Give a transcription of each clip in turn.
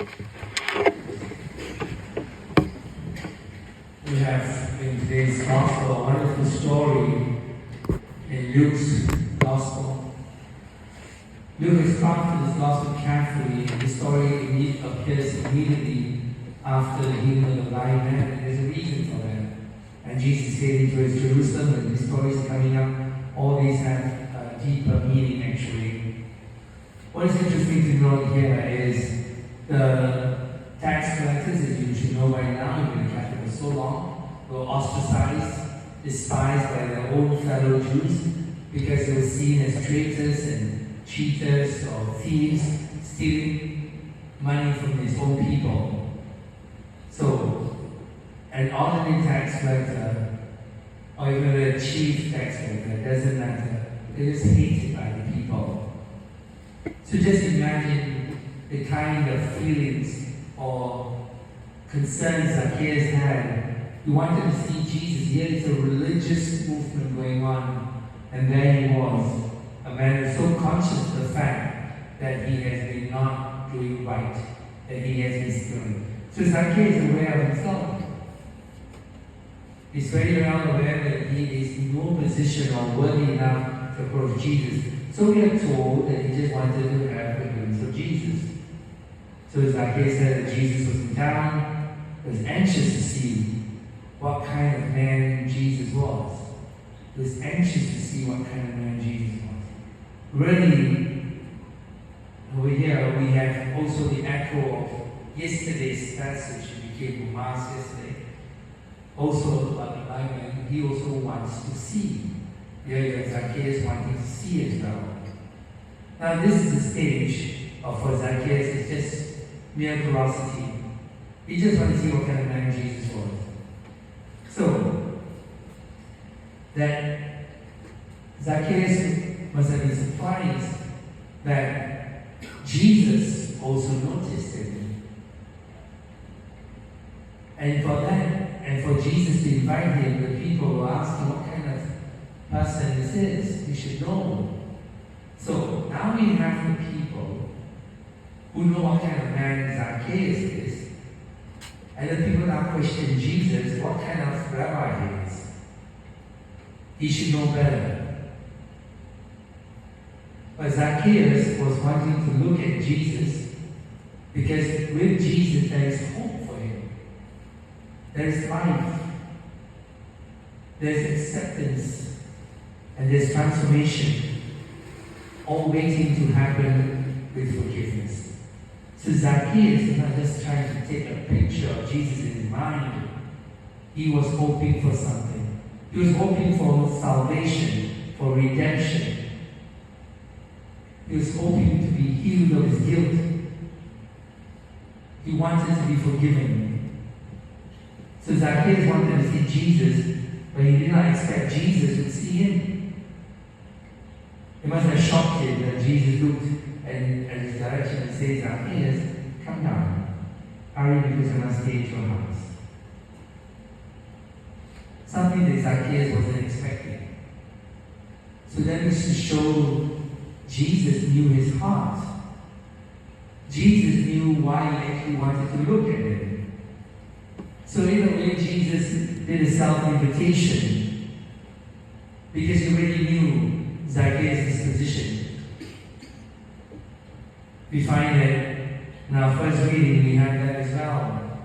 We have in today's Gospel a wonderful story in Luke's Gospel. Luke has crafted this Gospel carefully, and the story appears immediately after the healing of the blind man, and there's a reason for that. And Jesus heading towards Jerusalem, and the stories coming up, all these have a deeper meaning actually. What is interesting to note here is the tax collectors, as you should know by now, you've been Catholic for so long, were ostracized, despised by their own fellow Jews because they were seen as traitors and cheaters or thieves, stealing money from his own people. So, an ordinary tax collector, or even a chief tax collector, doesn't matter. They're just hated by the people. So just imagine the kind of feelings or concerns Zacchaeus had. He wanted to see Jesus. Here is a religious movement going on, and there he was, a man who's so conscious of the fact that he has been not doing right, that he has been stealing. So Zacchaeus is aware of himself. He's very well aware that he is in no position or worthy enough to approach Jesus. So we are told that he just wanted to have a glimpse of Jesus. So Zacchaeus said that Jesus was in town, was anxious to see what kind of man Jesus was. He was anxious to see what kind of man Jesus was. Really, over here we have also the echo of yesterday's passage. It became a mass yesterday. Also about the blind man, he also wants to see. Here you have Zacchaeus wanting to see as well. Now this is the stage for Zacchaeus. It's just mere curiosity. He just wants to see what kind of man Jesus was. So, that Zacchaeus must have been surprised that Jesus also noticed him. And for that, and for Jesus to invite him, the people were asking what kind of person this is. You should know. So now we have the people who know what kind of man Zacchaeus is, and the people now question Jesus what kind of rabbi he is. He should know better. But Zacchaeus was wanting to look at Jesus because with Jesus there is hope for him. There is life. There's acceptance. And there's transformation. All waiting to happen with forgiveness. So Zacchaeus is not just trying to take a picture of Jesus in his mind. He was hoping for something. He was hoping for salvation, for redemption. He was hoping to be healed of his guilt. He wanted to be forgiven. So Zacchaeus wanted to see Jesus, but he did not expect Jesus would see him. It must have shocked him that Jesus looked and at his direction and said, Zacchaeus, come down. Hurry because I must stay at your house. Something that Zacchaeus wasn't expecting. So that is to show Jesus knew his heart. Jesus knew why he actually wanted to look at him. So in a way, Jesus did a self-invitation because he already knew Zacchaeus' disposition. We find that in our first reading we have that as well.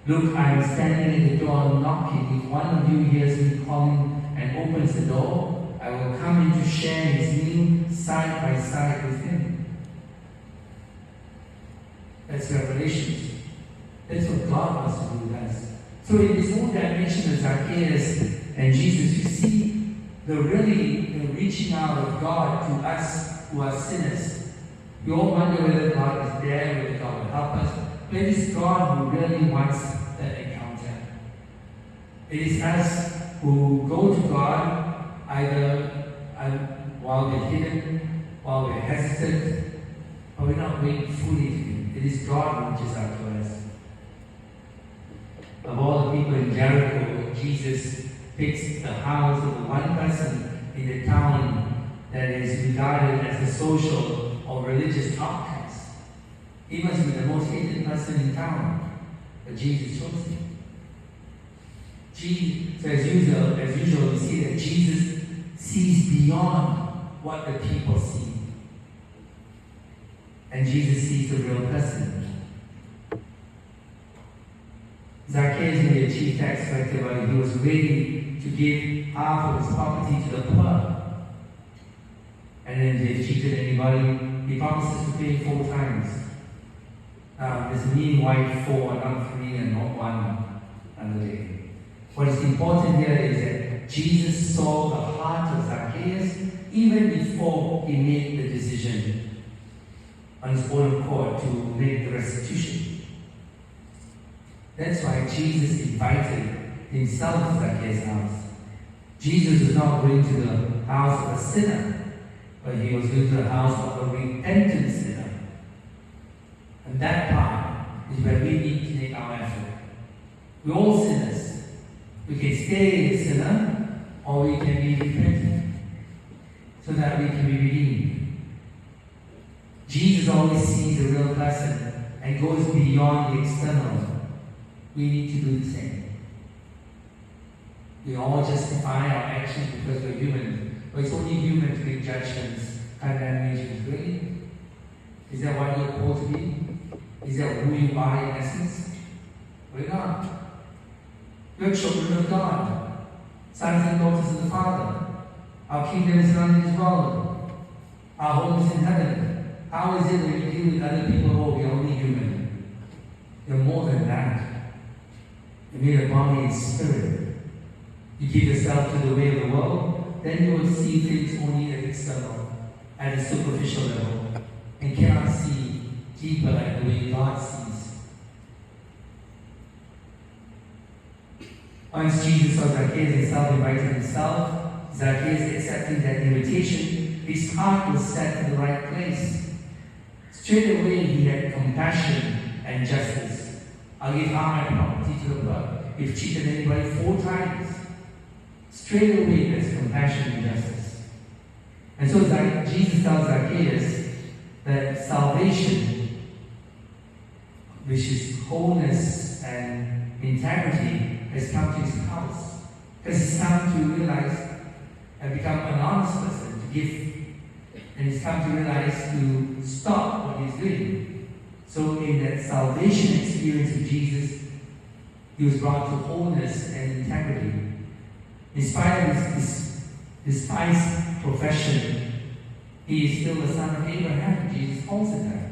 Look, I am standing at the door knocking. If one of you hears me calling and opens the door, I will come in to share his meal side by side with him. That's Revelation. That's what God wants to do with us. So in this whole dimension of Zacchaeus and Jesus, you see the reaching out of God to us who are sinners. We all wonder whether God is there, whether God will help us. But it is God who really wants that encounter. It is us who go to God either while we're hidden, while we're hesitant, but we're not waiting fully to Him. It is God who reaches out to us. Of all the people in Jericho, Jesus picks the house of the one person in the town that is regarded as a social or religious outcast. He must be the most hated person in town. But Jesus chose him. So as usual, we see that Jesus sees beyond what the people see. And Jesus sees the real person. Zacchaeus may be a chief tax collector, but he was ready to give half of his property to the poor. And then if he cheated anybody, he promises to pay 4 times. There's a meaning why 4 and not 3 and not 1 another day. What is important here is that Jesus saw the heart of Zacchaeus even before he made the decision on his own accord to make the restitution. That's why Jesus invited himself to Zacchaeus' house. Jesus was not going to the house of a sinner, but he was going to the house of a repentant sinner. And that part is where we need to make our effort. We're all sinners. We can stay a sinner, or we can be repentant, so that we can be redeemed. Jesus always sees the real person and goes beyond the external. We need to do the same. We all justify our actions because we're human. But it's only human to make judgments, condemnations, really. Is that what you're called to be? Is that who you are in essence? We're not. We're children of God, sons and daughters of the Father. Our kingdom is not in this world. Our home is in heaven. How is it that we deal with other people? Oh, we're only human. You're more than that. You made a body and spirit. You give yourself to the way of the world, then you will see things only at external, at a superficial level, and cannot see deeper like the way God sees. Once Jesus saw Zacchaeus himself invited himself, Zacchaeus accepting that invitation, his heart was set in the right place. Straight away he had compassion and justice. I'll give half my property to the poor. If cheated anybody 4 times, straight away there's compassion and justice. And so Jesus tells Zacchaeus that salvation, which is wholeness and integrity, has come to his house. Because he's come to realize and become an honest person, to give. And he's come to realize to stop what he's doing. So in that salvation experience of Jesus, he was brought to wholeness and integrity. In spite of his despised profession, he is still the son of Abraham. Jesus calls it that.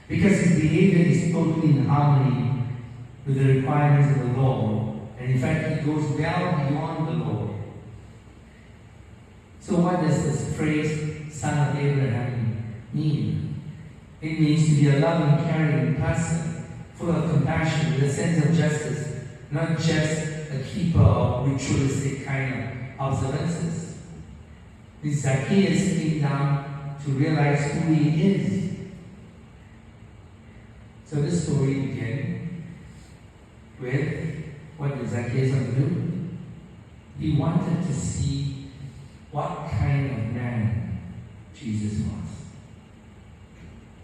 Because his behavior is totally in harmony with the requirements of the law. And in fact, he goes well beyond the law. So what does this phrase, son of Abraham, mean? It means to be a loving, caring person, full of compassion, with a sense of justice, not just a keeper of ritualistic kind of observances. This Zacchaeus came down to realize who he is. So this story begins with what did Zacchaeus want to do? He wanted to see what kind of man Jesus was.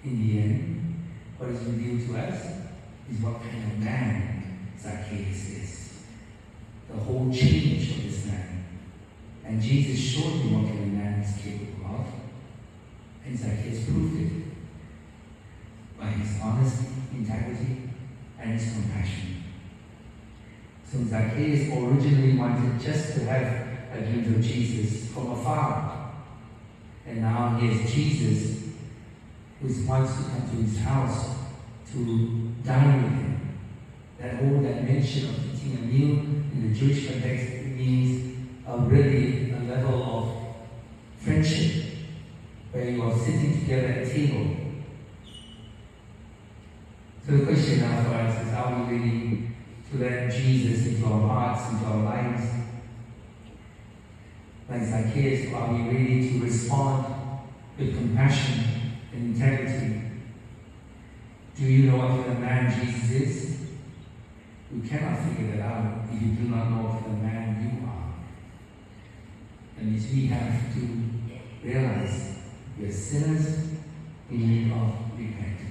In the end, what is revealed to us is what kind of man Zacchaeus is. The whole change of this man. And Jesus showed him what kind of man he's capable of. And Zacchaeus proved it by his honesty, integrity, and his compassion. So Zacchaeus originally wanted just to have a glimpse of Jesus from afar. And now he has Jesus who wants to come to his house to dine with him. That whole dimension of eating a meal in the Jewish context means really a level of friendship where you are sitting together at a table. So the question now for us is, are we ready to let Jesus into our hearts, into our lives? Like Zacchaeus, are we ready to respond with compassion and integrity? Do you know what kind of man Jesus is? You cannot figure that out if you do not know what kind of man you are. And we have to realize we are sinners in need of repent.